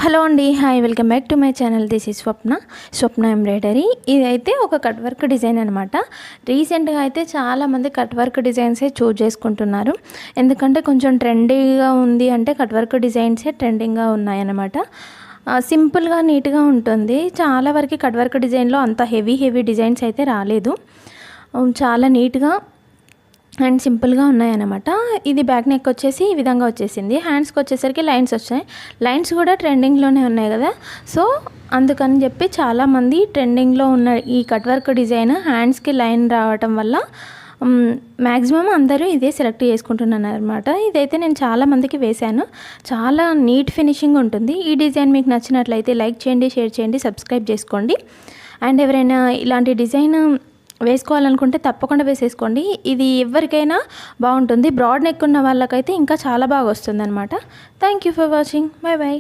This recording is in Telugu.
హలో అండి, hi, welcome back to my channel. This is Swapna embroidery. ఇదైతే ఒక కట్ వర్క్ డిజైన్ అనమాట. రీసెంట్గా అయితే చాలామంది కట్ వర్క్ డిజైన్సే చూజ్ చేసుకుంటున్నారు. ఎందుకంటే కొంచెం ట్రెండీగా ఉంది అంటే కట్ వర్క్ డిజైన్సే ట్రెండింగ్గా ఉన్నాయన్నమాట. సింపుల్గా నీట్గా ఉంటుంది. చాలా వరకు కట్ వర్క్ డిజైన్లో అంత హెవీ డిజైన్స్ అయితే రాలేదు. చాలా నీట్గా అండ్ సింపుల్గా ఉన్నాయన్నమాట. ఇది బ్యాక్ నెక్ వచ్చేసి ఈ విధంగా వచ్చేసింది. హ్యాండ్స్కి వచ్చేసరికి లైన్స్ వచ్చాయి. లైన్స్ కూడా ట్రెండింగ్లోనే ఉన్నాయి కదా, సో అందుకని చెప్పి చాలామంది ట్రెండింగ్లో ఉన్న ఈ కట్ వర్క్ డిజైన్ హ్యాండ్స్కి లైన్ రావటం వల్ల మ్యాక్సిమం అందరూ ఇదే సెలెక్ట్ చేసుకుంటున్నాను అనమాట. ఇదైతే నేను చాలామందికి వేశాను. చాలా నీట్ ఫినిషింగ్ ఉంటుంది. ఈ డిజైన్ మీకు నచ్చినట్లయితే లైక్ చేయండి, షేర్ చేయండి, సబ్స్క్రైబ్ చేసుకోండి. అండ్ ఎవరైనా ఇలాంటి డిజైన్ వేసుకోవాలనుకుంటే తప్పకుండా వేసేసుకోండి. ఇది ఎవరికైనా బాగుంటుంది. బ్రాడ్ నెక్ ఉన్న వాళ్ళకైతే ఇంకా చాలా బాగా వస్తుంది అనమాట. Thank you for watching. Bye bye.